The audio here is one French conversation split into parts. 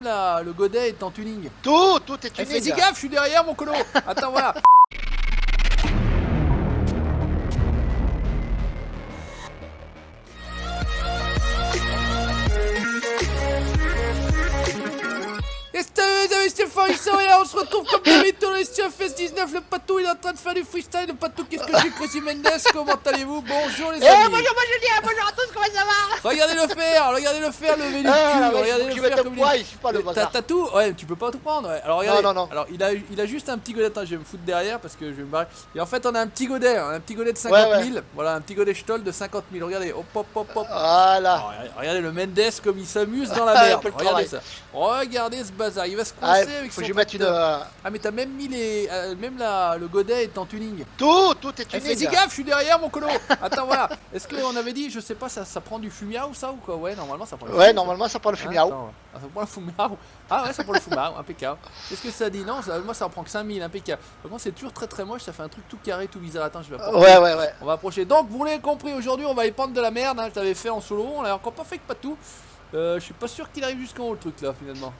Là, le godet est en tuning. Tout est Eh, tuning. fais-y gaffe, je suis derrière mon colo. Attends, voilà. Et salut Stéphane, ils sont là, on se retrouve comme d'habitude dans les Fest 19. Le patou il est en train de faire du freestyle. Le patou, qu'est-ce que c'est, Crazy Mendes? Comment allez-vous? Bonjour les Eh amis. bonjour Julien, bonjour à tous, comment ça va? Regardez-le faire, lever du cul. Regardez le tu faire mets comme poids, il... il suit pas le bazar. T'as tout? Ouais, tu peux pas tout prendre. Ouais. Alors regardez. Non. Alors il a juste un petit godet. Attends, je vais me foutre derrière parce que je vais me barrer. Et en fait, on a un petit godet de 50 000. Voilà, un petit godet Stoll de 50 000. Regardez, hop. Voilà. Alors, regardez le Mendes comme il s'amuse dans la merde. Regardez ça. Regardez ce bazar. Il va se coincer avec faut son que je mette une. Ah mais t'as même mis les... même là, le godet est en tuning. Tout est Eh, tuning. fais-y gaffe, je suis derrière mon colo. Attends, voilà. Est-ce qu'on avait dit, je sais pas, ça prend du fumiao ou ça ou quoi? Ouais, normalement ça prend du Ouais, normalement ça prend le Hein, fumiao. attends, ça prend le fumiao. Ah ouais, ça prend le fumiao, impeccable. Qu'est-ce que ça dit? Non, moi ça en prend que 5000, impeccable. Par contre, c'est toujours très moche, ça fait un truc tout carré, tout bizarre. Attends, je vais approcher. Ouais. On va approcher. Donc, vous l'avez compris, aujourd'hui, on va y prendre de la merde. Hein. Je l'avais fait en solo, on l'a encore pas fait que pas tout. Je suis pas sûr qu'il arrive jusqu'en haut le truc là finalement.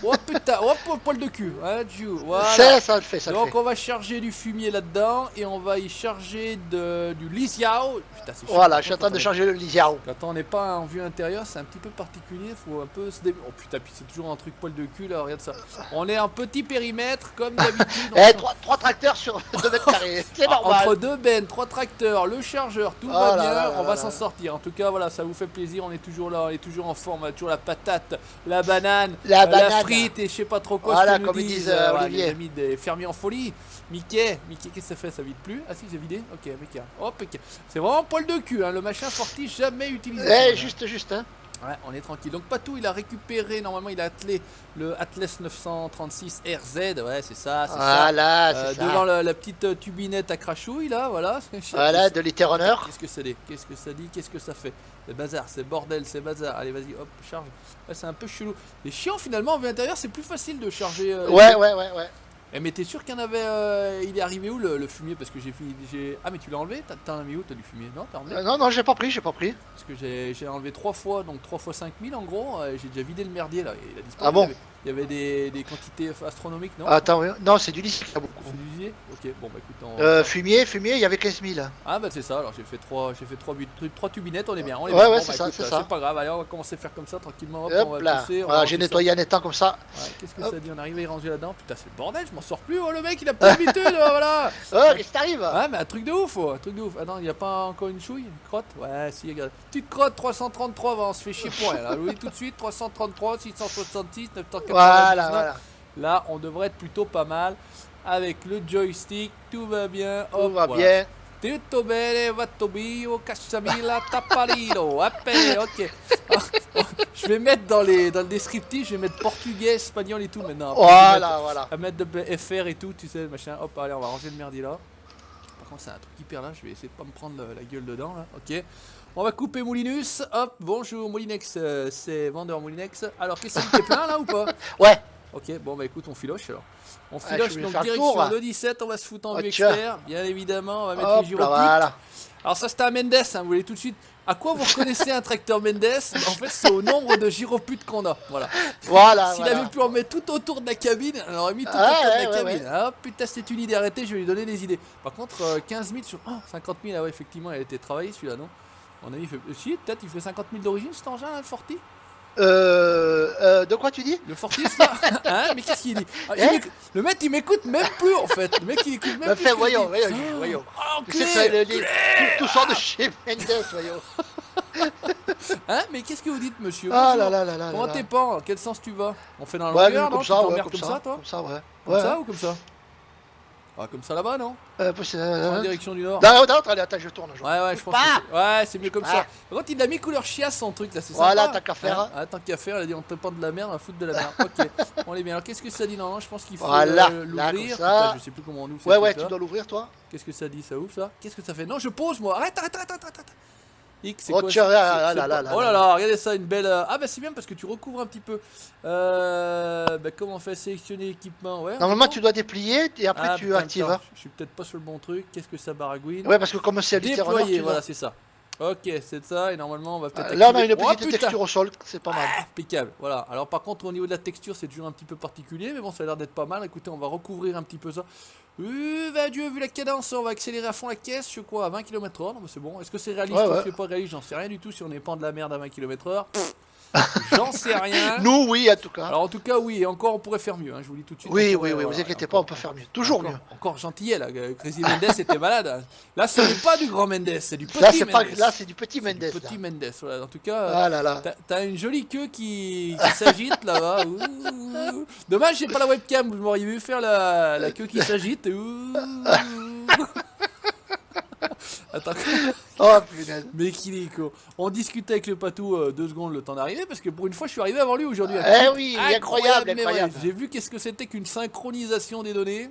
Oh putain, oh poil de cul. Ouais, voilà. Ça le fait, Donc on va charger du fumier là-dedans et on va y charger du lisiao. Putain, c'est chiant. Voilà, je suis en train de charger le lisiao. Quand on n'est pas en vue intérieure, c'est un petit peu particulier, faut un peu se dé... Oh putain, puis c'est toujours un truc poil de cul là, regarde ça. On est en petit périmètre comme d'habitude. Eh, 3 tracteurs sur 2 mètres carrés, c'est normal. Entre 2 bennes, 3 tracteurs, le chargeur, tout va bien, on va s'en sortir. En tout cas, voilà, ça vous fait plaisir, on est toujours là, on est toujours en forme, on a toujours la patate, la banane, la frite et je sais pas trop quoi. Voilà, ce que comme nous ils disent les Olivier. amis des fermiers en folie. Mickey, qu'est-ce que ça fait? Ça vide plus? Ah si, c'est vidé? Ok, impeccable. Hop, c'est vraiment poil de cul, hein, le machin Forti jamais utilisé. Eh, juste, hein. Ouais, on est tranquille. Donc Patou, il a récupéré, normalement il a attelé le Atlas 936 RZ, ouais c'est ça, Voilà, c'est ça. devant la petite tubinette à crachouille là, voilà. Voilà, de l'Eterneur. Qu'est-ce que ça dit? Qu'est-ce que ça dit? Qu'est-ce que ça fait? C'est bazar, c'est bordel, c'est bazar. Allez vas-y, hop, charge. Ouais, c'est un peu chelou. Les chiants finalement, en vue intérieure, c'est plus facile de charger. Ouais. Eh, mais t'es sûr qu'il y en avait... il est arrivé où le fumier? Parce que j'ai... Ah mais tu l'as enlevé? T'as mis où? T'as du fumier? Non, t'as enlevé? Non, j'ai pas pris. Parce que j'ai enlevé 3 fois, donc 3 fois 5000 en gros, j'ai déjà vidé le merdier là, il a disparu. Ah bon? Il y avait des quantités astronomiques, non? Attends, oui. Non, c'est du lys, il y a beaucoup. C'est du lisier? Ok, bon bah écoute, Fumier, il y avait 15 000. Ah bah c'est ça, alors j'ai fait 3 tubinettes, on est bien, on est Ouais, bien. ouais, Bon, c'est bah, ça, écoute, c'est ça. C'est pas grave, allez on va commencer à faire comme ça tranquillement, hop, on Hop va là. pousser, on va Voilà, j'ai ranger nettoyé ça. en étant comme ça. Ouais, qu'est-ce que Hop. ça dit? On arrive à y ranger là-dedans, putain c'est le bordel, je m'en sors plus, oh le mec il a pas l'habitude, voilà. Oh, qu'est-ce qui t'arrive? Ouais mais un truc de ouf, un truc de ouf. Attends, il y a pas encore une chouille, une crotte? Ouais si, regarde. Petite crotte 333, on se fait chier pour rien là. Oui tout de suite, 333, 666, 999. Voilà. Là on devrait être plutôt pas mal. Avec le joystick, tout va bien. Tout va bien. Tutto bene, va bio, cacciamila, taparino. Ok. Je vais mettre dans le descriptif, je vais mettre portugais, espagnol et tout maintenant. Après, Voilà. à mettre de FR et tout, tu sais, machin. Hop, allez, on va ranger le merdier là. Par contre, c'est un truc hyper là, je vais essayer de pas me prendre la gueule dedans là. Ok. On va couper Moulinus. Hop, bonjour Moulinex, c'est vendeur Moulinex. Alors, qu'est-ce que t'es plein là ou pas? Ouais. Ok, bon bah écoute, on filoche alors. On je filoche vais donc faire le direction tour, le 17, on va se foutre en vue tiens. expert, bien évidemment, on va mettre Hop les là, gyroputes. voilà. Alors ça c'était un Mendes, hein, vous voyez tout de suite. À quoi vous reconnaissez un tracteur Mendes? En fait c'est au nombre de gyroputes qu'on a, voilà. Voilà. S'il avait pu en mettre tout autour de la cabine, on aurait mis tout autour de la cabine. Ah putain cette une idée arrêtée, je vais lui donner des idées. Par contre 15 000 sur 50 000, ah ouais effectivement il a été travaillé celui-là non? On a dit, si peut-être il fait 50 000 d'origine cet engin là, le Forti? De quoi tu dis? Le Fortis là. Hein? Mais qu'est-ce qu'il dit? Le mec il m'écoute même plus en fait. Le mec il écoute même plus. Voyons. Oh, Tout sort de chez Mendes, voyons. Hein? Mais qu'est-ce que vous dites monsieur? Ah là. Comment t'es pas? Dans quel sens tu vas? On fait dans la Ouais, longueur, non? comme Tu ça, t'emmerdes comme ça toi? Comme ça, ouais. Comme ça ou comme ça? Ah comme ça là-bas non? En direction du nord. Non, attends, je tourne. Ouais, je pense que ouais, c'est mieux comme ça. Par contre, il a mis couleur chiasse son truc là, c'est ça. Voilà, tant qu'à faire. Hein, tant qu'à faire, il a dit on peut pas de la merde, on va foutre de la merde. Ok, on est bien. Alors qu'est-ce que ça dit normalement? Je pense qu'il faut Voilà, l'ouvrir. là, comme ça. Je sais plus comment on ouvre. Ouais, tu dois l'ouvrir toi. Qu'est-ce que ça dit? Ça ouvre ça? Qu'est-ce que ça fait? Non, je pose moi. Arrête. X, c'est Oh quoi? tiens, Oh là. là, regardez ça, une belle. Ah bah c'est bien parce que tu recouvres un petit peu. Bah comment on fait? Sélectionner l'équipement? Ouais. Normalement, tu dois déplier et après tu putain, actives. attends, je suis peut-être pas sur le bon truc. Qu'est-ce que ça baragouine? Ouais, parce que comme c'est à Déployer, l'Eterneur, voilà, c'est ça. Ok, c'est ça, et normalement on va peut-être... Là, on a une Oh, petite putain. texture au sol, c'est pas mal. Impeccable, voilà. Alors par contre au niveau de la texture c'est toujours un petit peu particulier, mais bon ça a l'air d'être pas mal. Écoutez, on va recouvrir un petit peu ça. Bah Dieu, vu la cadence, on va accélérer à fond la caisse, je sais quoi, à 20 km/h, non mais c'est bon. Est-ce que c'est réaliste Ouais, ou ouais. c'est pas réaliste? J'en sais rien du tout si on est pas de la merde à 20 km/h. J'en sais rien. Nous, oui, en tout cas. Alors en tout cas oui, et encore on pourrait faire mieux, hein, je vous le dis tout de suite. Oui, On pourrait, oui, oui, vous voilà, inquiétez encore, pas, on peut faire mieux. Toujours encore, mieux. encore gentillet là, Crazy Mendes était malade. Hein. Là ce n'est pas du grand Mendes, c'est du petit Là, c'est pas... Mendes. là, c'est du petit C'est du Mendes. petit Là. Mendes, voilà. En tout cas, Ah là là. t'as une jolie queue qui s'agite là-bas. Ouh. Dommage, j'ai pas la webcam, vous m'auriez vu faire la queue qui s'agite. Ouh. Attends, Oh punaise. mais qu'il est con. On discutait avec le patou 2 secondes le temps d'arriver parce que pour une fois je suis arrivé avant lui aujourd'hui. Eh oui, incroyable, mais ouais, incroyable. j'ai vu qu'est-ce que c'était qu'une synchronisation des données.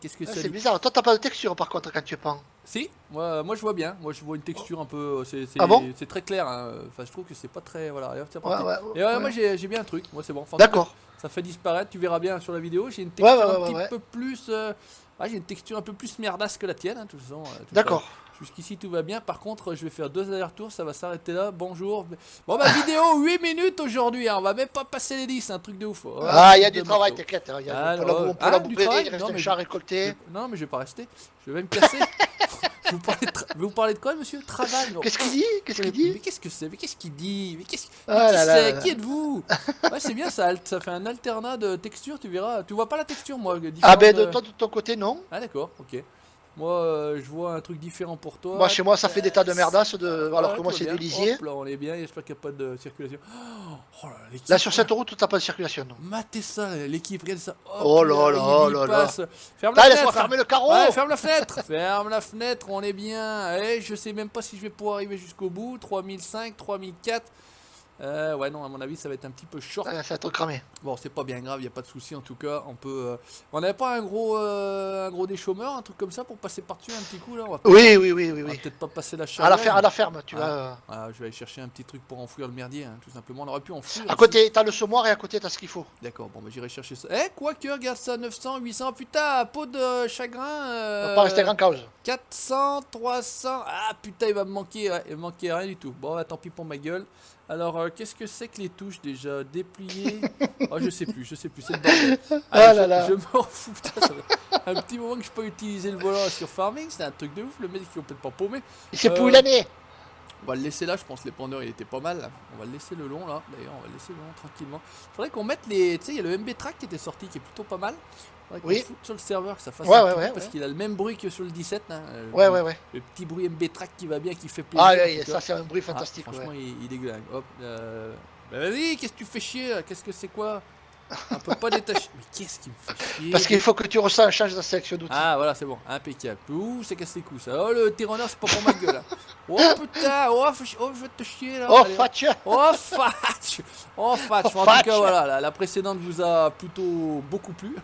Qu'est-ce que Ah, ça c'est dit? bizarre. Toi, t'as pas de texture par contre quand tu pends. Si, moi je vois bien. Moi je vois une texture un peu. Ah bon? C'est très clair. Hein. Enfin, je trouve que c'est pas très. Voilà, allez, hop, c'est Ouais, parti. ouais, Et ouais. moi j'ai bien un truc. Moi c'est bon. Enfin, D'accord. ça fait disparaître. Tu verras bien sur la vidéo. J'ai une Ouais, texture ouais, un ouais, petit ouais. peu plus. J'ai une texture un peu plus merdasse que la tienne. Hein, de toute façon, D'accord. Jusqu'ici tout va bien. Par contre, je vais faire 2 allers-retours. Ça va s'arrêter là. Bonjour. Bon, bah, vidéo 8 minutes aujourd'hui. Hein. On va même pas passer les 10. C'est un truc de ouf. Ah, il y a Truc du de travail, marteau. t'inquiète. Il y Ah, a on peut ah, la du bouffer, travail? il reste Non, un mais chat récolté. Non, mais je vais pas rester. Je vais me casser. Vous parlez de quoi, monsieur? Travail, non. Qu'est-ce qu'il dit? Qu'est-ce qu'il dit? Mais qu'est-ce que c'est? Mais qu'est-ce qu'il dit? Mais qu'est-ce Ah qui là là c'est? là Qui êtes-vous? Ouais, c'est bien, ça fait un alternat de texture, tu verras. Tu vois pas la texture, moi, Ah ben différente de toi de ton côté non. Ah d'accord, ok. Moi, je vois un truc différent pour toi. Moi chez moi ça fait des tas de merdasse alors Ouais, que moi tout c'est va du bien. lisier. Hop, là, on est bien, j'espère qu'il n'y a pas de circulation. Oh là, l'équipe. Là sur cette route t'as pas de circulation non. Matez ça, l'équipe, regardez ça. Hop, Oh là là il là là. passe. Ferme la Putain, laisse-moi fenêtre. fermer le carreau. Ouais, ferme la fenêtre. Ferme la fenêtre, on est bien. Eh, je sais même pas si je vais pouvoir arriver jusqu'au bout. 3005, 3004. Ouais, non, à mon avis, ça va être un petit peu short. Ah, ça va te cramer. Bon, c'est pas bien grave, il a pas de souci en tout cas. On peut. On n'avait pas un gros des chômeurs, un truc comme ça pour passer par-dessus un petit coup là. On va Oui oui oui oui on va oui. peut-être pas passer la À chaleur. la ferme tu Ah. vas. Ah, je vais aller chercher un petit truc pour enfouir le merdier, hein, tout simplement. On aurait pu enfouir. À aussi. côté t'as le semoir et à côté t'as ce qu'il faut. D'accord, bon, bah j'irai chercher ça. Eh, quoique, regarde ça, 900, 800, putain, peau de chagrin. On va pas rester grand cause. 400, 300. Ah putain, il va me manquer, ouais, il me manquait rien du tout. Bon, bah, tant pis pour ma gueule. Alors, qu'est-ce que c'est que les touches déjà? Déplier. Oh, je sais plus, c'est le bordel. Ah Allez, là là. je m'en fous, putain, ça fait un petit moment que je peux utiliser le volant sur Farming, c'est un truc de ouf, le mec est complètement paumé. Il s'est pourri l'année. On va le laisser là, je pense que l'épandeur il était pas mal. Là. On va le laisser le long là, d'ailleurs, on va le laisser le long tranquillement. Faudrait qu'on mette les. Tu sais, il y a le MB Track qui était sorti qui est plutôt pas mal. Faudrait qu'on Oui. le foute sur le serveur, que ça fasse Ouais, un ouais, petit ouais, peu, parce ouais. qu'il a le même bruit que sur le 17. Hein, Ouais ouais ouais. Le petit bruit MB Track qui va bien, qui fait plaisir. Ah en oui, tout cas. ça c'est un bruit Ah, fantastique. franchement, Ouais. il déglingue. Hop. Bah vas-y, qu'est-ce que tu fais chier là? Qu'est-ce que c'est quoi? On peut pas détacher. Mais qu'est-ce qui me fait chier? Parce qu'il faut que tu changes de sélection d'outils. Ah voilà, c'est bon, impeccable. Ouh, c'est casse les coups ça. Oh, le Tyranneur, c'est pas pour ma gueule. Là. Oh putain, oh, je vais te chier là. Oh Allez, fatch. Oh Fatch. Oh Fatch. Oh, En tout Fatch. cas, voilà, la précédente vous a plutôt beaucoup plu.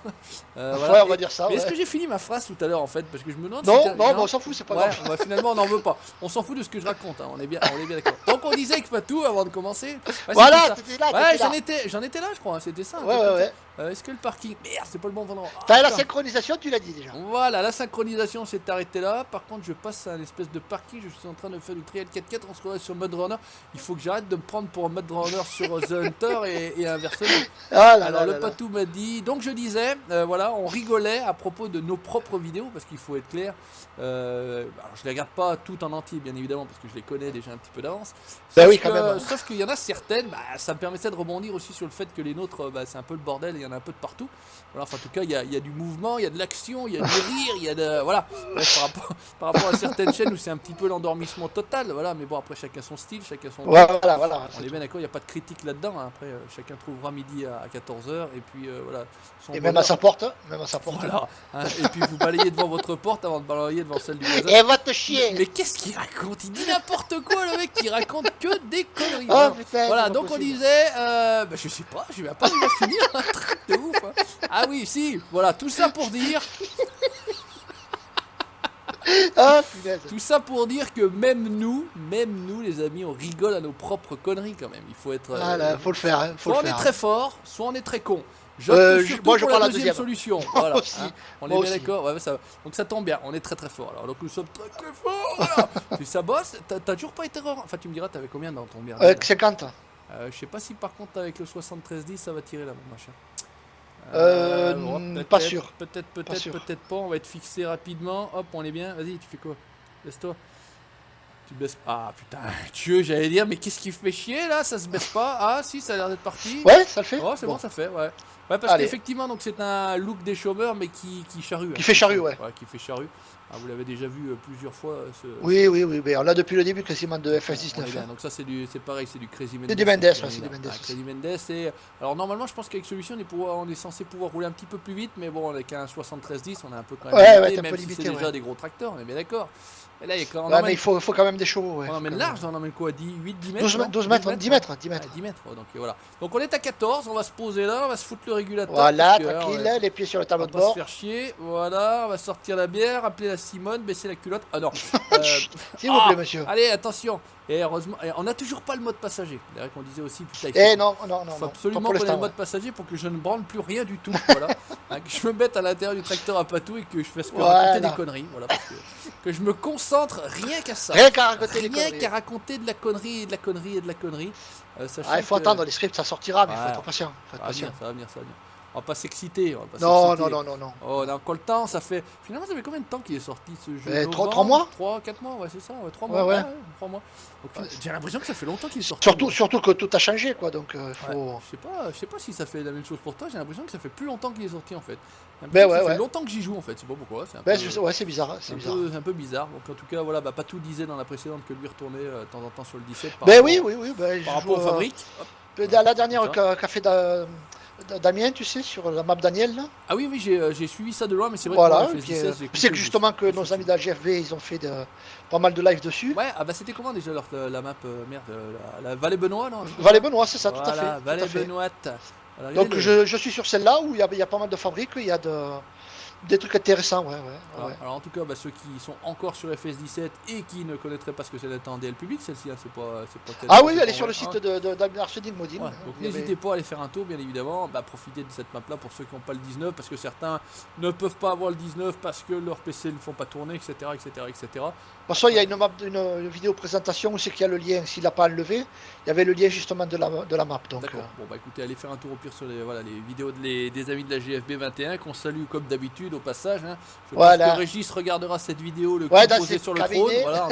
Voilà. Ouais on va Et- dire ça. Mais est-ce Ouais. que j'ai fini ma phrase tout à l'heure en fait? Parce que je me demande Non si non mais on s'en fout c'est pas Ouais, grave. bah, finalement on n'en veut pas. On s'en fout de ce que je raconte, hein. On est bien d'accord. Donc on disait que pas tout avant de commencer. Ouais, c'était Voilà ça. t'étais là. Ouais, t'étais là. j'en étais là, je crois. Hein. C'était ça. un Ouais truc ouais comme ça. ouais. Est-ce que le parking. Merde, c'est pas le bon endroit. Ah, T'as la putain. synchronisation tu l'as dit déjà. Voilà, la synchronisation s'est arrêtée là. Par contre, je passe à un espèce de parking. Je suis en train de faire du trial 4x4. On se retrouve sur Mud Runner. Il faut que j'arrête de me prendre pour un Mud Runner sur The Hunter et inversement. Ah là Alors, là le là là. patou m'a dit. Donc, je disais, voilà, on rigolait à propos de nos propres vidéos. Parce qu'il faut être clair. Alors, je les regarde pas toutes en entier, bien évidemment, parce que je les connais déjà un petit peu d'avance. Bah Sauf oui, quand que- même. Sauf qu'il y en a certaines, bah, ça me permettait de rebondir aussi sur le fait que les nôtres, bah, c'est un peu le bordel et il y en a un peu de partout. Voilà, enfin, en tout cas, il y a du mouvement, il y a de l'action, il y a du rire, il y a de. Voilà. Bref, par rapport à certaines chaînes où c'est un petit peu l'endormissement total. Voilà, mais bon, après, chacun son style, chacun son. Voilà voilà. On est bien d'accord, il n'y a pas de critique là-dedans. Hein. Après, chacun trouvera midi à 14h. Et puis, voilà. son Et même à bonheur. sa porte. Même à sa porte. Voilà. Hein. Et puis, vous balayez devant votre porte avant de balayer devant celle du voisin. Et va te chier. Mais qu'est-ce qu'il raconte? Il dit n'importe quoi, le mec, il raconte que des conneries. Oh Voilà. putain. Voilà, c'est pas donc on possible. disait, bah, je sais pas, je vais pas arriver à finir un truc de ouf. Hein. Ah oui, si, voilà, tout ça pour dire Ah punaise. Tout ça pour dire que même nous, les amis, on rigole à nos propres conneries quand même. Il faut être. Ah là faut le faire hein. Faut soit le on est faire. très fort, soit on est très con. J'opte surtout moi, je pour prends la la deuxième deuxième. solution. Moi Voilà, aussi. hein. On Moi est bien aussi. d'accord. Ouais, ça, donc ça tombe bien, on est très très fort. Alors, donc nous sommes très très forts. Voilà. Puis ça bosse. T'as toujours pas été rare. Enfin, tu me diras, t'avais combien dans ton merdier là 50. Je sais pas si par contre avec le 7310 ça va tirer là, mon machin. Pas sûr. Pas sûr. Peut-être pas. On va être fixé rapidement. Hop, on est bien. Vas-y, tu fais quoi? Laisse-toi. Tu baisses. Ah putain, Dieu, j'allais dire, mais qu'est-ce qui fait chier là? Ça se baisse pas. Ah si, ça a l'air d'être parti. Ouais, ça le fait. Oh, c'est bon, ça fait, ouais. Ouais, parce Allez. qu'effectivement, donc c'est un look des chômeurs, mais qui charrue. Qui fait charrue, ouais. Qui fait charrue. Ah, vous l'avez déjà vu plusieurs fois. Oui, mais on l'a depuis le début quasiment de on est FS19. bien. Donc ça, c'est pareil, c'est du Crazy Mendes. C'est du Mendes, ouais, c'est du Mendes. Crazy Mendes. Alors normalement, je pense qu'avec celui-ci, on est censé pouvoir rouler un petit peu plus vite, mais bon, avec un 7310, on est un peu quand même Ouais, limité, t'es un même peu si limité, c'est déjà ouais. des gros tracteurs, on est bien d'accord. Et là, il y a quand Ouais, mais il faut quand même des chevaux, ouais. on emmène large, on emmène quoi? 10 mètres? 12 non 12 mètres, 10 mètres, 10 Ouais, mètres. 10 mètres, donc voilà. Donc on est à 14, on va se poser là, on va se foutre le régulateur. Voilà, parce que, tranquille, les pieds sur le on tableau va de pas se bord. faire chier, voilà, on va sortir la bière, appeler la Simone, baisser la culotte. Ah non. S'il vous plaît, monsieur. Allez, attention. Et heureusement, on n'a toujours pas le mode passager. D'ailleurs qu'on disait aussi, putain, Non, faut pas absolument pour qu'on ait le l'instant, mode passager pour que je ne branle plus rien du tout. Voilà. Hein, que je me mette à l'intérieur du tracteur à patou et que je fasse que raconter des conneries. Voilà, parce que je me concentre rien qu'à ça. Rien qu'à raconter des Rien conneries. qu'à raconter de la connerie et de la connerie et de la connerie. Sachant Il faut que- attendre, les scripts ça sortira, mais il faut Ouais. être patient. Faut être Ça va venir, patient. ça va venir, ça va venir. On va pas s'exciter. Non. Oh, on a encore le temps, ça fait. Finalement, ça fait combien de temps qu'il est sorti ce jeu? 3 mois 3, 4 mois, ouais, c'est ça, ouais, 3 mois. Ouais. 3 mois. Donc, j'ai l'impression que ça fait longtemps qu'il est sorti. Surtout que tout a changé, quoi, donc Ouais, faut... je sais pas si ça fait la même chose pour toi, j'ai l'impression que ça fait plus longtemps qu'il est sorti en fait. J'ai Ben l'impression que ça ouais. fait longtemps que j'y joue en fait, c'est pas pourquoi. C'est un Ben, peu, ouais, c'est bizarre, c'est c'est bizarre. un peu bizarre. Donc en tout cas, voilà, Patou disait dans la précédente que lui retournait de temps en temps sur le 17 par Ben rapport, oui, ben, par je rapport aux joue, fabriques. Hop. la dernière Comme ça. qu'a fait Damien, tu sais, sur la map Daniel, là. Ah oui, j'ai suivi ça de loin, mais c'est vrai Voilà, que moi, et puis, FS17, j'ai écouté, c'est que justement que nos amis d'AGFV, ils ont fait pas mal de live dessus. Ouais, ah bah c'était comment déjà la map, merde, la Vallée Benoît, non? Valais Benoît, c'est ça, tout à Voilà, fait. Vallée tout à fait. Benoît. Alors, Donc regardez je suis sur celle-là où il y a pas mal de fabriques, il y a des trucs intéressants, ouais. voilà. Alors en tout cas, ceux qui sont encore sur FS17 et qui ne connaîtraient pas ce que c'est d'être en DL public, celle-ci, hein, c'est pas Ah oui, c'est elle pas est sur vrai. le site de Damien Arsedine Modine. Ouais, donc n'hésitez pas à aller faire un tour, bien évidemment. Profitez de cette map-là pour ceux qui n'ont pas le 19, parce que certains ne peuvent pas avoir le 19 parce que leur PC ne font pas tourner, etc., etc., etc. De toute façon, il y a une vidéo présentation où c'est qu'il y a le lien, s'il n'a pas enlevé, il y avait le lien justement de la map. Donc, D'accord. Bon écoutez, allez faire un tour au pire sur les vidéos des amis de la GFB 21 qu'on salue comme d'habitude au passage. Hein. Je pense Voilà. que Régis regardera cette vidéo, le cul Ouais, dans posé ses sur le cabinets. trône, voilà,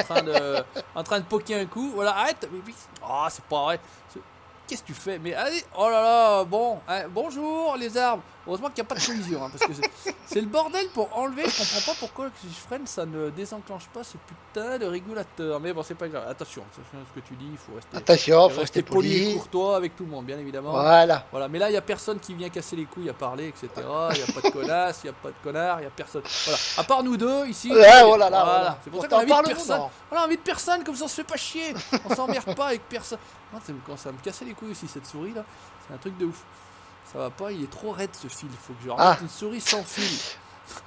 en train de poker un coup. Voilà, arrête. Ah, c'est pas vrai. Qu'est-ce que tu fais? Mais allez, oh là là, bon, hein, bonjour les arbres. Heureusement qu'il n'y a pas de collision, hein, parce que c'est le bordel pour enlever. Je comprends pas pourquoi si je freine, ça ne désenclenche pas ce putain de régulateur. Mais bon, c'est pas grave. Attention à ce que tu dis, il faut rester, attention, faut rester rester poli et poli. courtois avec tout le monde, bien évidemment. Voilà. Voilà, mais là, il n'y a personne qui vient casser les couilles à parler, etc. Il n'y a pas de connasse, il n'y a pas de connard, il n'y a personne. Voilà, à part nous deux ici. Ouais, oh là là, voilà. C'est pour ça T'en qu'on invite parles, personne. non Voilà, on invite personne, comme ça on se fait pas chier. On s'emmerde pas avec personne. Moi, ça me commence à me casser les couilles aussi, cette souris là. C'est un truc de ouf. Ça va pas, il est trop raide ce fil. Il faut que je remette une souris sans fil.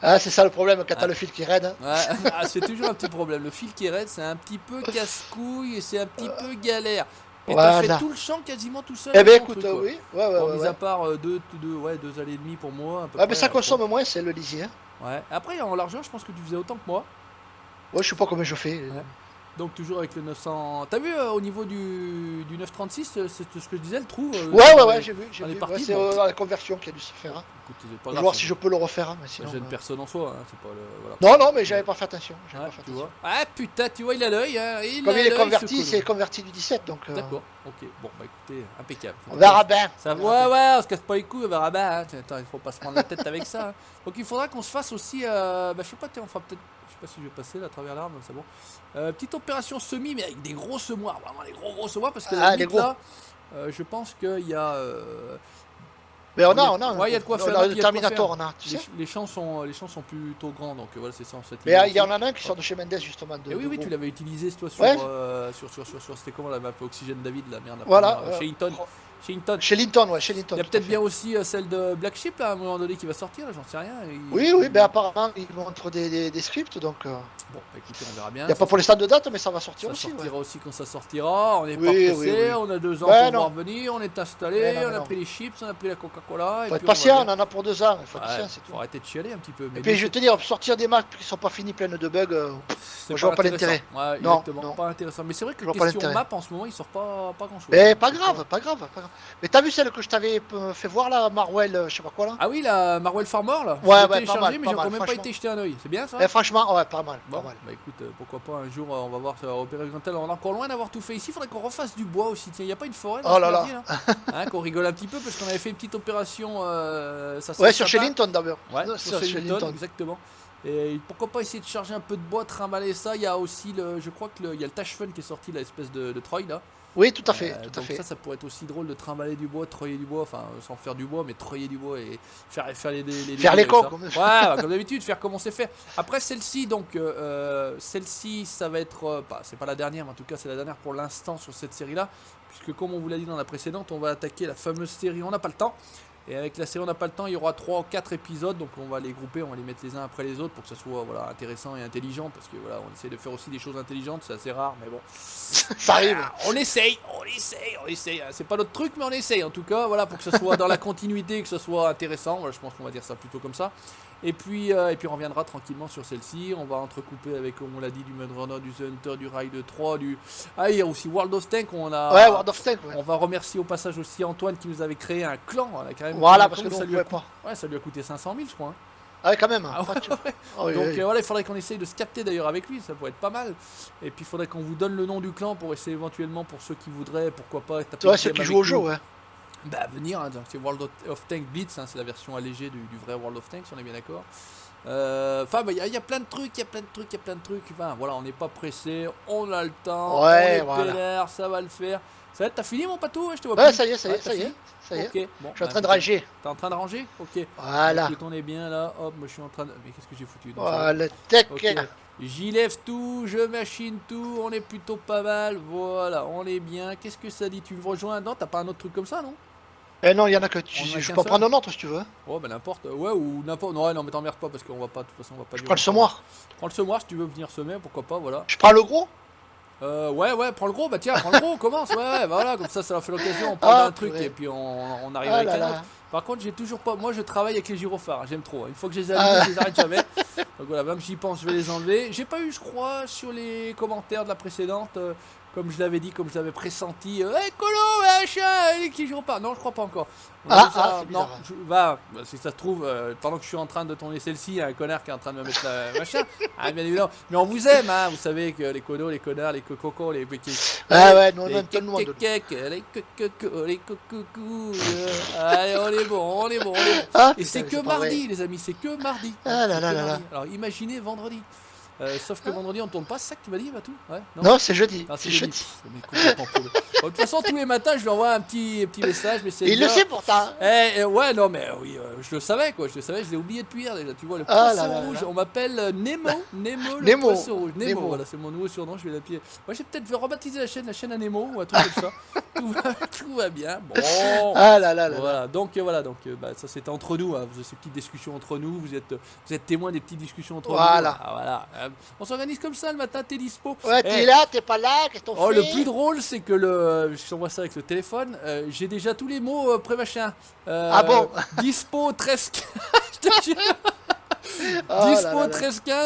Ah, c'est ça le problème quand t'as le fil qui raide. Hein. Ouais, c'est toujours un petit problème. Le fil qui est raide, c'est un petit peu casse-couille et c'est un petit peu galère. Et t'as Voilà. fait tout le champ quasiment tout seul. Eh ben avec ton écoute, truc, quoi. oui, ouais. Bon, mis à part 2 allées et demie pour moi. À peu Ah, mais près, ça consomme moins, c'est le lisier. Hein. Ouais. Après, en largeur, je pense que tu faisais autant que moi. Ouais, je sais pas combien je fais. Ouais. Donc, toujours avec le 900. T'as vu au niveau du 936, c'est ce que je disais, le trou Ouais, j'ai vu. on est Ouais, parti, c'est bon. la conversion qui a dû se faire. Hein. Écoute, c'est pas Je vais grave, voir ça- si je peux le refaire. Hein, mais ça sinon, gêne personne en soi. Hein, c'est pas le. Voilà. Non, mais j'avais pas fait attention. J'avais Ouais, pas fait tu attention. vois. Ah putain, tu vois, il a l'œil. Hein, Comme il est l'œil, converti, ce c'est con. converti du 17. Donc, D'accord, ok. Bon, écoutez, impeccable. on verra bien. Ça, On verra bien. ouais, on se casse pas les couilles, on verra bien. Hein. Attends, il faut pas se prendre la tête avec ça. Hein. Donc il faudra qu'on se fasse aussi, je sais pas, on fera peut-être, je sais pas si je vais passer là à travers l'arbre, c'est bon. Petite opération semi, mais avec des gros semoirs, vraiment des gros semoirs, parce que la les limite, gros. là, je pense qu'il y a. Mais on il y a- a, ouais, il y a de quoi faire, On a il y a le de quoi Terminator, faire. on a, tu sais. Les champs sont plutôt grands, donc voilà, c'est ça en cette Mais il y en a un qui sort de chez Mendes justement. Et oui, tu l'avais utilisé toi sur, Ouais. sur c'était comment la map Oxygène David, la merde. Voilà. Chez Eaton. Chez Hinton. Chez Linton, ouais, chez Linton. Il y a tout à peut-être fait. bien aussi celle de Black Sheep là, à un moment donné qui va sortir, là, j'en sais rien. Oui, oui, ben apparemment, ils montrent des scripts, donc... Bon, bah, écoutez, on verra bien. Il n'y a pas pour l'instant de date, mais ça va sortir Ça aussi. sortira Ouais. aussi quand ça sortira. On n'est pas Oui, pressé, oui, oui. on a 2 ans Ouais, pour non. voir venir, on est installé, Ouais, non, on a non. pris les chips, on a pris la Coca-Cola. Faut Et être puis patient, on va on en a pour 2 ans. Il faut être bien. Ouais, patient, c'est tout. faut arrêter de chialer un petit peu. Mais Et puis, je vais te dire, sortir des maps qui sont pas finis, pleines de bugs, c'est moi, je vois pas intéressant. l'intérêt. Ouais, Non, exactement, non. pas intéressant. Mais c'est vrai que Je vois pas question l'intérêt. map en ce moment, il sort pas grand chose. Mais pas grave, pas grave, pas grave. Mais t'as vu celle que je t'avais fait voir là, Marwell, je sais pas quoi là? Ah oui, la Marwell Farmer là. Ouais, Je l'ai ouais, pas téléchargé, mal, mais pas j'ai mal, encore même pas franchement. été jeter un oeil. C'est bien ça? Franchement, ouais, pas mal, Bon, pas mal. bah écoute, pourquoi pas un jour, on va voir ça va opérer Grantel. On est encore loin d'avoir tout fait ici. Il faudrait qu'on refasse du bois aussi. Tiens, il n'y a pas une forêt dans Oh ce là là. merdier, là hein, qu'on rigole un petit peu parce qu'on avait fait une petite opération. Ça Ouais, serait sur sympa. chez Linton d'abord. Ouais, Non, sur chez Linton. exactement. Et pourquoi pas essayer de charger un peu de bois, trimballer ça. Il y a aussi je crois que il y a le Tash Fun qui est sorti, l'espèce de Troy là. Oui, tout à fait, tout à Donc fait. ça pourrait être aussi drôle de trimballer du bois, de treuiller du bois, enfin sans faire du bois, mais treuiller du bois et faire les Faire dégâts les avec cons, ça. comme- Ouais, bah, comme d'habitude, faire comme on sait faire. Après celle-ci, donc celle-ci, ça va être, c'est pas la dernière, mais en tout cas c'est la dernière pour l'instant sur cette série-là, puisque comme on vous l'a dit dans la précédente, on va attaquer la fameuse série On n'a pas le temps. Et avec la série On n'a pas le temps, il y aura 3 ou 4 épisodes, donc on va les grouper, on va les mettre les uns après les autres pour que ça soit voilà, intéressant et intelligent, parce que voilà, on essaie de faire aussi des choses intelligentes, c'est assez rare, mais bon. Ça arrive. On essaye. C'est pas notre truc, mais on essaye en tout cas, voilà, pour que ce soit dans la continuité, que ce soit intéressant. Voilà, je pense qu'on va dire ça plutôt comme ça. Et puis on reviendra tranquillement sur celle-ci. On va entrecouper avec, comme on l'a dit, du Mud Runner, du The Hunter, du Raid 3, du. Ah, il y a aussi World of Tanks. Ouais, World of Tanks, ouais. On va remercier au passage aussi Antoine qui nous avait créé un clan. On a quand même Voilà, un parce clan que où nous, on ça lui a pouvait coûté- pas. Ouais, ça lui a coûté 500 000, je crois. Hein. Ah ouais, quand même. Ah ouais, ouais. Ah oui, Donc oui. voilà, il faudrait qu'on essaye de se capter d'ailleurs avec lui, ça pourrait être pas mal. Et puis il faudrait qu'on vous donne le nom du clan pour essayer éventuellement, pour ceux qui voudraient, pourquoi pas taper Ouais, une ceux game qui avec jouent au jeu, nous. ouais. Bah venir, hein, donc c'est World of Tanks Blitz, hein, c'est la version allégée du vrai World of Tanks, on est bien d'accord. Enfin, il y a plein de trucs, il y a plein de trucs. Enfin, voilà, on n'est pas pressé, on a le temps, Ouais, on est voilà. peinard, ça va le faire. Ça va être, t'as fini mon patou? Ouais, je te vois Ouais, plus. ça y est, ça y Ouais, est, t'as ça y fini est. Ça y est. Ok, bon. Je suis en bah, train de écoute, ranger. T'es en train de ranger? Ok. Voilà. Écoute, on est bien là. Hop, moi je suis en train de. Mais qu'est-ce que j'ai foutu? Donc, Voilà, tac. ok. J'y lève tout, je machine tout, on est plutôt pas mal. Voilà, on est bien. Qu'est-ce que ça dit? Tu me rejoins? Non, t'as pas un autre truc comme ça, non? Eh non, il y en a que On en a je qu'un peux en seul. prendre un autre si tu veux. Oh, bah n'importe. Ouais, ou n'importe. Non, ouais, non, mais t'emmerdes pas parce qu'on va pas. De toute façon, on va pas. Je durer prends le longtemps. semoir. Prends le semoir si tu veux venir semer, pourquoi pas, voilà. Je prends le gros. Ouais, prends le gros, bah tiens, prends le gros, on commence, ouais, voilà, comme ça leur fait l'occasion, on parle Ah, d'un truc purée. et puis on arrive Ah avec là un là. autre. Par contre, j'ai toujours pas. Moi, je travaille avec les gyrophares, j'aime trop. Une fois que je les allume, je les arrête jamais. Donc voilà, même j'y pense, je vais les enlever. J'ai pas eu, je crois, sur les commentaires de la précédente, comme je l'avais dit, comme je l'avais pressenti, hey, colo, machin, les gyrophares. Non, je crois pas encore. On a déjà- c'est non, bizarre. si ça se trouve, pendant que je suis en train de tourner celle-ci, il y a un connard qui est en train de me mettre la machin. Ah, bien évidemment. Mais on vous aime, hein. Vous savez que les codos, les connards, les cocos, les Ah ouais, nous on les aime tout le monde. les cocos, les cocos. Allez, on est bon, on est bon, on est bon. Ah, Et c'est putain, que pas vrai. mardi, les amis, c'est que mardi. Ah là C'est là que là mardi. Alors imaginez vendredi. Sauf que vendredi on tourne pas, c'est ça que tu m'as dit, Matou? Ouais, Non, c'est jeudi. Ah, C'est jeudi. jeudi. Pff, mais complètement paumé. Bon, de toute façon, tous les matins, je lui envoie un petit message, mais c'est Il le bien. sait pourtant. Ouais, non, mais oui, je le savais, quoi. Je le savais, je l'ai oublié depuis hier déjà. Tu vois, le Ah poisson là là rouge. là. On m'appelle Nemo. Nemo, le Nemo. poisson rouge. Nemo, Nemo. voilà, c'est mon nouveau surnom. Je vais l'appeler. Moi, j'ai peut-être rebaptiser la chaîne à Nemo ou un truc comme ça. Tout va bien. Bon. Ah là là là. Voilà, donc bah, ça c'était entre nous, hein. Vous avez ces petites discussions entre nous, vous êtes témoins des petites discussions entre Voilà. nous. Ah, voilà. On s'organise comme ça le matin, t'es dispo. Ouais, Eh, t'es là, t'es pas là, qu'est-ce qu'on Oh, fait? le plus drôle, c'est que je t'envoie ça avec le téléphone. J'ai déjà tous les mots pré-machin. Ah bon? Dispo 13 je te jure. Oh là Dispo là là.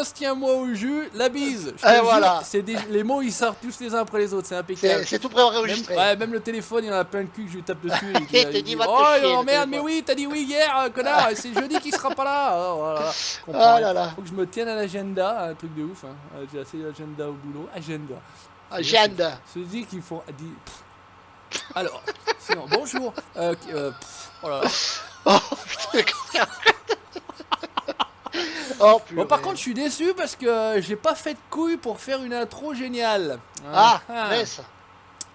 13-15, tiens-moi au jus, la bise. Je te Et jure, voilà. les mots ils sortent tous les uns après les autres, c'est impeccable. C'est tout prêt à Même, enregistrer. ouais, même le téléphone, il y en a plein de cul que je lui tape dessus. Il te dit, va te oh chier, le merde, mais téléphone. oui, t'as dit oui hier, connard, c'est jeudi qu'il sera pas là. Oh, voilà. Je comprends Ah rien. là là. Faut que je me tienne à l'agenda, un truc de ouf. Hein. J'ai assez d'agenda au boulot. Agenda. Agenda. Se dit qu'ils font. Alors, sinon, bonjour. Oh là là. Oh, putain. Oh, purée. Bon, par contre, je suis déçu parce que j'ai pas fait de couilles pour faire une intro géniale. Ah, mince.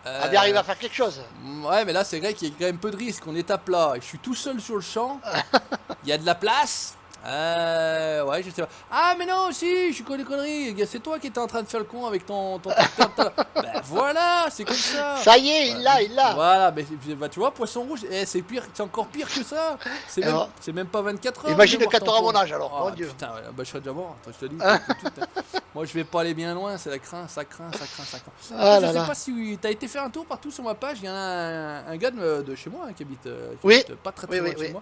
Euh, Ah, bien, arrive à faire quelque chose. Ouais, mais là, c'est vrai qu'il y a quand même peu de risque. On est à plat. Je suis tout seul sur le champ. Il y a de la place. Ouais, je sais pas. Ah, mais non, si, je suis con des conneries. Gars, c'est toi qui étais en train de faire le con avec ton tracteur tout à l'heure. Ben voilà, c'est comme ça. Ça y est, Ouais, il l'a. Voilà, mais bah, tu vois, poisson rouge, c'est pire, c'est encore pire que ça. Alors, C'est même pas 24 heures. imagine de voir quand t'auras ton mon pot. âge alors, Oh, mon Dieu. putain, ouais, bah, je serais déjà mort. Attends, je te dis. Tout, hein. Moi, je vais pas aller bien loin, c'est la crainte, ça craint. Ah Après, je là sais là. pas si t'as été faire un tour partout sur ma page. Il y a un gars de chez moi hein, qui habite, Oui. pas très Oui, loin oui, de chez oui. moi.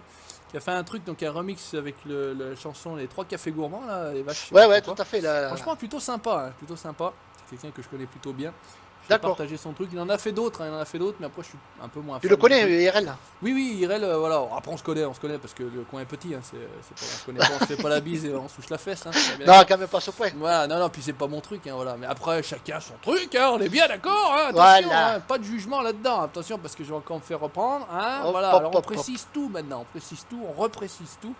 Qui a fait un truc, donc un remix avec la chanson Les 3 cafés gourmands, là, les vaches. je sais Ouais, pas ouais, trop tout quoi. à fait. Là. Franchement, plutôt sympa, hein, plutôt sympa. C'est quelqu'un que je connais plutôt bien. Je vais D'accord. partager son truc. Il en a fait d'autres, hein, mais après, je suis un peu moins Tu fan le du connais, truc. IRL là? Oui, oui, Irel, voilà. Après, on se connaît parce que le coin est petit. Hein, on se connaît pas, on se fait pas la bise et on se touche la fesse. Hein, on est bien Non, d'accord. quand même pas ce point. Voilà, non, puis c'est pas mon truc, hein, voilà. Mais après, chacun son truc, hein, on est bien d'accord, hein, attention, Voilà. hein, pas de jugement là-dedans, attention, parce que je vais encore me faire reprendre, hein, Hop, voilà. hop, Alors on hop, hop. précise tout maintenant, on précise tout, on reprécise tout.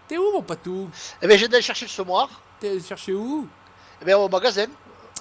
T'es où, mon patou? Eh bien, j'ai d'aller chercher le semoir. T'es cherché où? Eh bien, au magasin.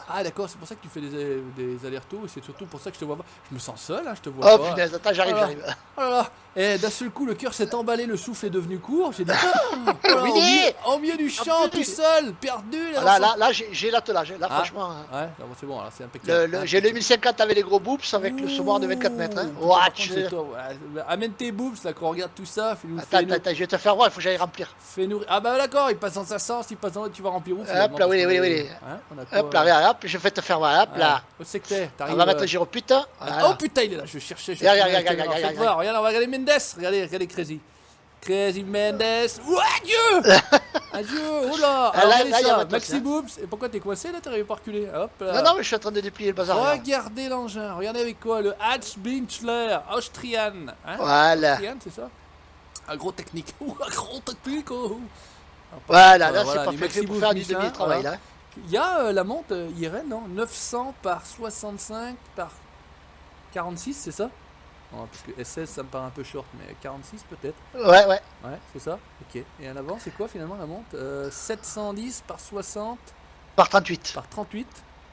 Ah, d'accord, c'est pour ça que tu fais des allers-retours, et c'est surtout pour ça que je te vois pas. Je me sens seul, hein, je te vois Oh pas. punaise, attends, j'arrive, Voilà. j'arrive. Oh là là, et d'un seul coup, le cœur s'est emballé, le souffle est devenu court. J'ai dit, oh, voilà, Oui. au milieu du champ, tout seul, perdu. Là, j'ai l'attelage. Là, Ah. franchement. Ouais, non, c'est bon, alors c'est impeccable. J'ai le 1050 avec les gros boops avec le semoir de 24 mètres. Hein. Ouh, par Watch. contre, c'est toi, ouais. Amène tes boobs là, qu'on regarde tout ça. Attends, je vais te faire voir, il faut que j'aille remplir. Fais-nous. Ah bah d'accord, il passe dans sa sens, il passe dans l'autre, tu vas remplir où Hop là, oui. Hein, on a quoi, Hop là, regarde, hop, je vais te faire voir. Hop ouais. là. Où c'est que t'es? On T'arrives. va mettre le gyro putain. Oh putain, il est là, je cherchais. Regarde. Voir, regarde, on va regarder Mendes. Regardez Crazy. Crazy Mendes. Ouh, adieu. Adieu, oh là. Ah, Alors, là, regardez il y a ça, votre Maxi place, Boobs. Et pourquoi t'es coincé là? T'arrives pas à reculer. Hop là. Non, mais je suis en train de déplier le bazar. regarde. Regardez l'engin. Regardez avec quoi? Le Hatch-Binchler Austrian. Hein? Voilà. Austrian, c'est ça? Un gros technique. Ouh, un gros technique. Oh. Voilà, là, c'est Voilà, pas les fait Maxi pour Boobs faire du Michelin, demi-travail, voilà. là. Il y a la monte IRL, non? 900 par 65 par 46, c'est ça? Non, parce que SS ça me paraît un peu short, mais 46 peut-être. Ouais. Ouais, c'est ça? Ok. Et en avant, c'est quoi finalement la monte? 710 par 60 Par 38. par 38?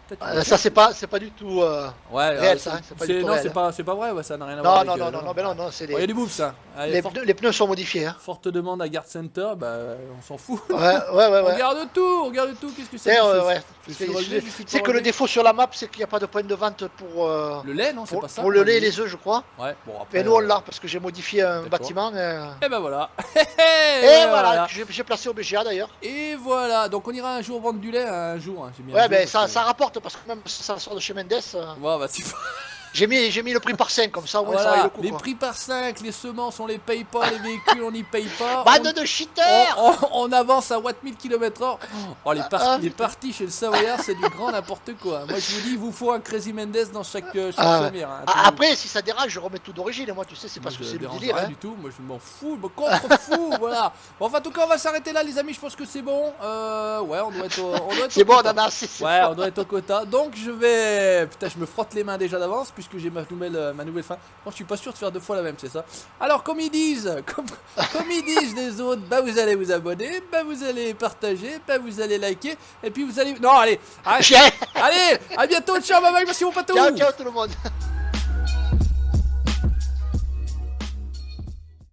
Peut-être Ça, c'est pas du tout. ouais, réel, ça, hein, c'est pas du tout non, réel, c'est pas vrai, ouais, ça n'a rien à voir avec. Non, c'est Il y a du bouffe ça. Allez, les pneus sont modifiés. Hein. forte demande à Guard Center, bah on s'en fout. Ouais. On regarde tout, qu'est-ce que c'est? C'est que le défaut sur la map, c'est qu'il n'y a pas de point de vente pour, Le lait, non, c'est pas ça? pour le lait et les œufs, je crois. Ouais, bon après. Et nous, on l'a, parce que j'ai modifié un d'accord. bâtiment. Et ben voilà. Et voilà, j'ai placé au BGA d'ailleurs. Et voilà, donc on ira un jour vendre du lait, un jour. Hein, j'ai mis un Ouais, jour ben parce que- ça rapporte, parce que même si ça sort de chez Mendes, Ouais, bah c'est pas. j'ai mis le prix par 5, comme ça, au moins ça vaut Voilà, le coup. les quoi. prix par 5, les semences on les paye pas, les véhicules on n'y paye pas. Bande de cheaters. On avance à watt 1000 km/h. Oh, les parties chez le Savoyard, c'est du grand n'importe quoi. Moi je vous dis, il vous faut un Crazy Mendes dans chaque chaumière. Hein. Après, si ça dérange, je remets tout d'origine. Moi, tu sais, c'est parce que c'est le dérange délire. rien Hein. du tout, moi je m'en fous, je me contrefous, voilà. Bon, enfin, en tout cas, on va s'arrêter là, les amis. Je pense que c'est bon. Ouais, on doit être C'est bon, on quota. en a assez. c'est Ouais, bon. on doit être au quota. Donc je vais. Putain, je me frotte les mains déjà d'avance puisque j'ai ma nouvelle fin. Moi, je suis pas sûr de faire 2 fois la même, c'est ça. Alors, comme ils disent, comme ils disent les autres, bah vous allez vous abonner, bah vous allez partager, bah vous allez liker, et puis vous allez. Non, allez, allez, à bientôt, ciao, bye bye, merci mon patou. Ciao tout le monde.